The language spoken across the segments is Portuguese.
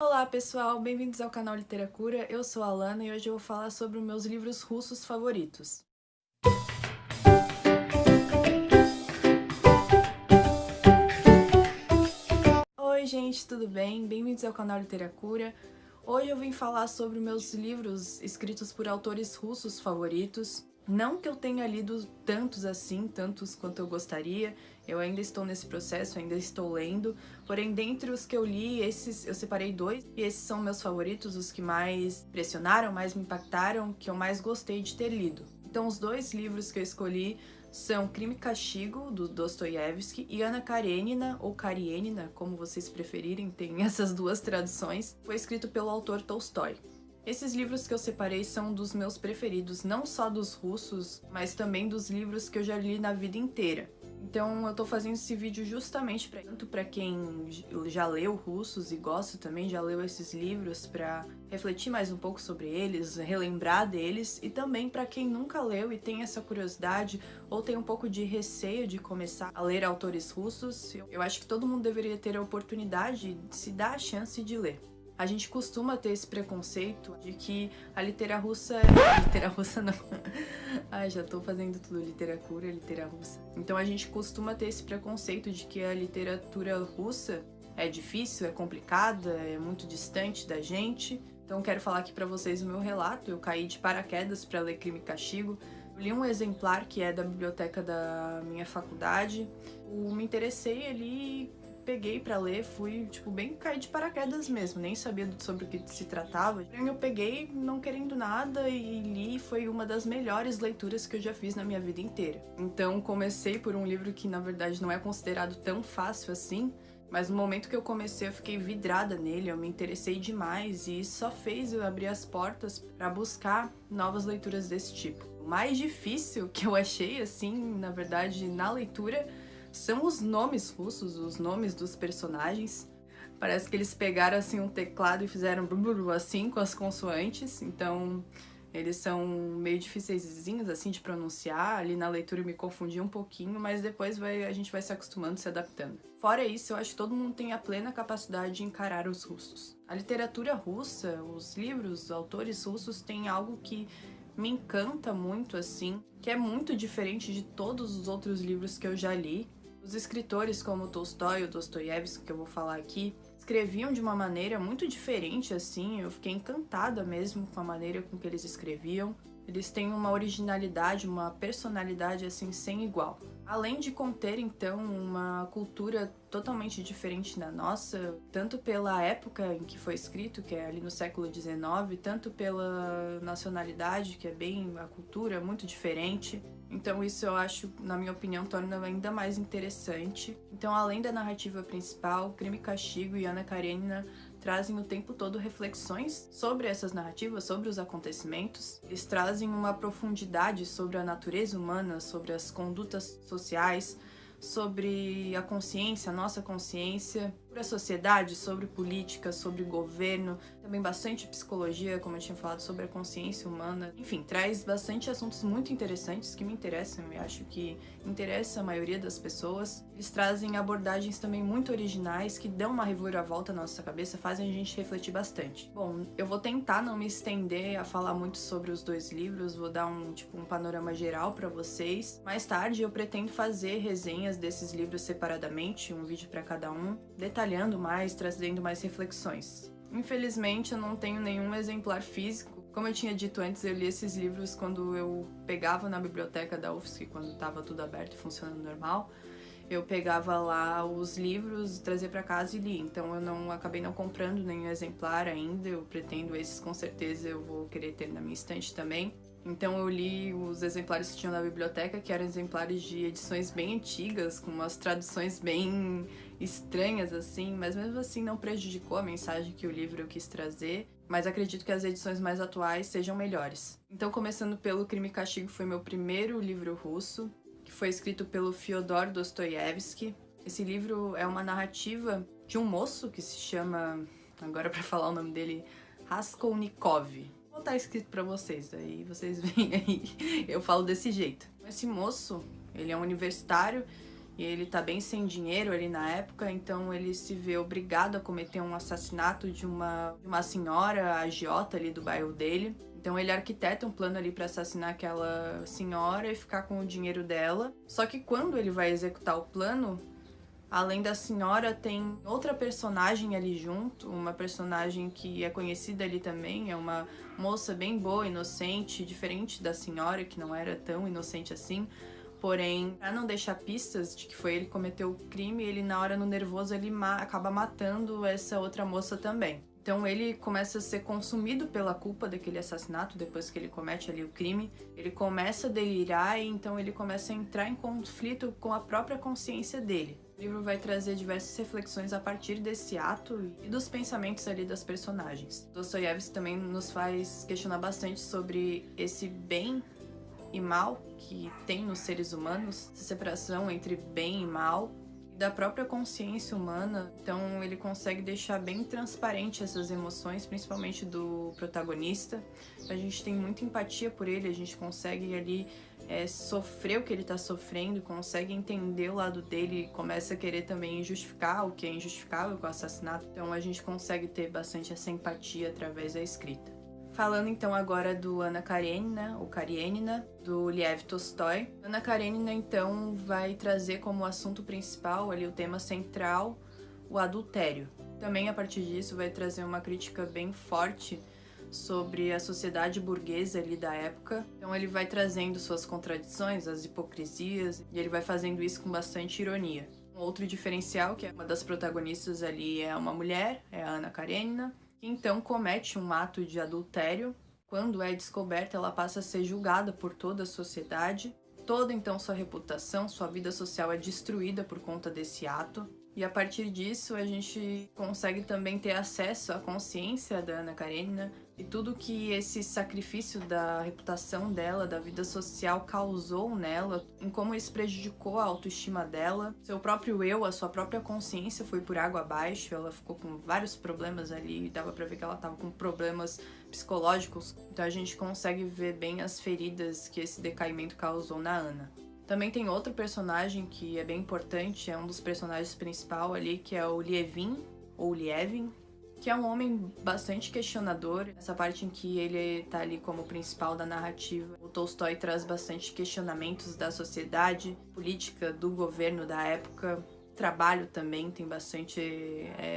Olá pessoal, bem-vindos ao canal Literacura, eu sou a Alana e hoje eu vou falar sobre os meus livros russos favoritos. Oi gente, tudo bem? Bem-vindos ao canal Literacura. Hoje eu vim falar sobre meus livros escritos por autores russos favoritos. Não que eu tenha lido tantos assim, tantos quanto eu gostaria, eu ainda estou nesse processo, ainda estou lendo, porém dentre os que eu li, esses eu separei dois, e esses são meus favoritos, os que mais impressionaram, mais me impactaram, que eu mais gostei de ter lido. Então os dois livros que eu escolhi são Crime e Castigo, do Dostoiévski, e Ana Karenina, ou Karenina, como vocês preferirem, tem essas duas traduções, foi escrito pelo autor Tolstói. Esses livros que eu separei são dos meus preferidos, não só dos russos, mas também dos livros que eu já li na vida inteira. Então eu tô fazendo esse vídeo justamente tanto para quem já leu russos e gosta também, já leu esses livros, para refletir mais um pouco sobre eles, relembrar deles, e também para quem nunca leu e tem essa curiosidade ou tem um pouco de receio de começar a ler autores russos. Eu acho que todo mundo deveria ter a oportunidade de se dar a chance de ler. A gente costuma ter esse preconceito de que a literatura russa é... Literatura russa não. Ai, já tô fazendo tudo literatura, literatura russa. Então a gente costuma ter esse preconceito de que a literatura russa é difícil, é complicada, é muito distante da gente. Então quero falar aqui pra vocês o meu relato. Eu caí de paraquedas pra ler Crime e Castigo. Eu li um exemplar que é da biblioteca da minha faculdade. Eu me interessei ali, peguei pra ler, fui, tipo, bem cair de paraquedas mesmo, nem sabia sobre o que se tratava. Eu peguei não querendo nada e li, foi uma das melhores leituras que eu já fiz na minha vida inteira. Então comecei por um livro que na verdade não é considerado tão fácil assim, mas no momento que eu comecei eu fiquei vidrada nele, eu me interessei demais e isso só fez eu abrir as portas pra buscar novas leituras desse tipo. O mais difícil que eu achei, assim, na verdade, na leitura, são os nomes russos, os nomes dos personagens. Parece que eles pegaram assim um teclado e fizeram assim com as consoantes, então eles são meio difícilzinhos assim de pronunciar. Ali na leitura eu me confundi um pouquinho, mas depois a gente vai se acostumando, se adaptando. Fora isso, eu acho que todo mundo tem a plena capacidade de encarar os russos. A literatura russa, os livros, os autores russos têm algo que me encanta muito assim, que é muito diferente de todos os outros livros que eu já li. Os escritores como Tolstói ou Dostoiévski, que eu vou falar aqui, escreviam de uma maneira muito diferente, assim, eu fiquei encantada mesmo com a maneira com que eles escreviam. Eles têm uma originalidade, uma personalidade, assim, sem igual. Além de conter, então, uma cultura totalmente diferente da nossa, tanto pela época em que foi escrito, que é ali no século XIX, tanto pela nacionalidade, que é bem a cultura, muito diferente. Então isso eu acho, na minha opinião, torna ainda mais interessante. Então, além da narrativa principal, Crime e Castigo e Ana Karenina trazem o tempo todo reflexões sobre essas narrativas, sobre os acontecimentos. Eles trazem uma profundidade sobre a natureza humana, sobre as condutas sociais, sobre a consciência, a nossa consciência, sobre a sociedade, sobre política, sobre governo, também bastante psicologia, como eu tinha falado, sobre a consciência humana. Enfim, traz bastante assuntos muito interessantes que me interessam e acho que interessa a maioria das pessoas. Eles trazem abordagens também muito originais que dão uma reviravolta na nossa cabeça, fazem a gente refletir bastante. Bom, eu vou tentar não me estender a falar muito sobre os dois livros, vou dar um panorama geral para vocês. Mais tarde eu pretendo fazer resenhas desses livros separadamente, um vídeo para cada um, detalhando mais, trazendo mais reflexões. Infelizmente eu não tenho nenhum exemplar físico. Como eu tinha dito antes, eu li esses livros quando eu pegava na biblioteca da UFSC, quando estava tudo aberto e funcionando normal. Eu pegava lá os livros, trazia para casa e li. Então eu acabei não comprando nenhum exemplar ainda. Eu pretendo esses, com certeza eu vou querer ter na minha estante também. Então eu li os exemplares que tinham na biblioteca, que eram exemplares de edições bem antigas, com umas traduções bem estranhas assim, mas mesmo assim não prejudicou a mensagem que o livro quis trazer. Mas acredito que as edições mais atuais sejam melhores. Então, começando pelo Crime e Castigo, foi meu primeiro livro russo, que foi escrito pelo Fyodor Dostoiévski. Esse livro é uma narrativa de um moço que se chama, agora para falar o nome dele, Raskolnikov. Vou botar escrito para vocês, aí vocês veem aí, eu falo desse jeito. Esse moço, ele é um universitário e ele tá bem sem dinheiro ali na época, então ele se vê obrigado a cometer um assassinato de uma senhora agiota ali do bairro dele. Então ele arquiteta um plano ali pra assassinar aquela senhora e ficar com o dinheiro dela. Só que quando ele vai executar o plano, além da senhora, tem outra personagem ali junto, uma personagem que é conhecida ali também, é uma moça bem boa, inocente, diferente da senhora, que não era tão inocente assim. Porém, pra não deixar pistas de que foi ele que cometeu o crime, ele na hora, no nervoso, ele acaba matando essa outra moça também. Então ele começa a ser consumido pela culpa daquele assassinato, depois que ele comete ali o crime. Ele começa a delirar e então ele começa a entrar em conflito com a própria consciência dele. O livro vai trazer diversas reflexões a partir desse ato e dos pensamentos ali das personagens. Dostoiévski também nos faz questionar bastante sobre esse bem e mal que tem nos seres humanos, essa separação entre bem e mal, e da própria consciência humana. Então ele consegue deixar bem transparente essas emoções, principalmente do protagonista. A gente tem muita empatia por ele, a gente consegue ali sofrer o que ele tá sofrendo, consegue entender o lado dele e começa a querer também justificar o que é injustificável com o assassinato. Então a gente consegue ter bastante essa empatia através da escrita. Falando então agora do Anna Karenina, ou Karenina, do Lev Tolstói. Anna Karenina então vai trazer como assunto principal, ali o tema central, o adultério. Também a partir disso vai trazer uma crítica bem forte sobre a sociedade burguesa ali da época. Então ele vai trazendo suas contradições, as hipocrisias, e ele vai fazendo isso com bastante ironia. Um outro diferencial, que é uma das protagonistas ali é uma mulher, é a Anna Karenina, que então comete um ato de adultério. Quando é descoberta, ela passa a ser julgada por toda a sociedade. Toda então sua reputação, sua vida social é destruída por conta desse ato. E a partir disso a gente consegue também ter acesso à consciência da Anna Karenina e tudo que esse sacrifício da reputação dela, da vida social causou nela, em como isso prejudicou a autoestima dela, seu próprio eu, a sua própria consciência foi por água abaixo, ela ficou com vários problemas ali, dava pra ver que ela tava com problemas psicológicos, então a gente consegue ver bem as feridas que esse decaimento causou na Anna. Também tem outro personagem que é bem importante, é um dos personagens principais ali, que é o Lievin, ou Lievin, que é um homem bastante questionador. Essa parte em que ele tá ali como principal da narrativa, o Tolstói traz bastante questionamentos da sociedade, política, do governo da época. Trabalho também, tem bastante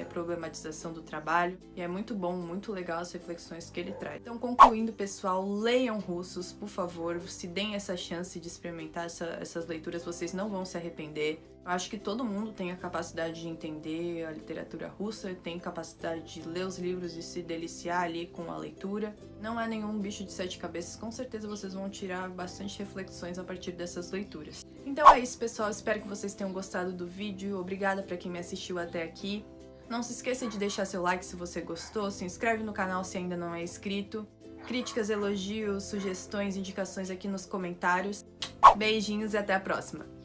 problematização do trabalho. E é muito bom, muito legal as reflexões que ele traz. Então, concluindo, pessoal, leiam russos, por favor. Se deem essa chance de experimentar essas leituras, vocês não vão se arrepender. Eu acho que todo mundo tem a capacidade de entender a literatura russa, tem capacidade de ler os livros e se deliciar ali com a leitura. Não é nenhum bicho de sete cabeças, com certeza vocês vão tirar bastante reflexões a partir dessas leituras. Então é isso, pessoal, espero que vocês tenham gostado do vídeo, obrigada pra quem me assistiu até aqui. Não se esqueça de deixar seu like se você gostou, se inscreve no canal se ainda não é inscrito. Críticas, elogios, sugestões, indicações aqui nos comentários. Beijinhos e até a próxima!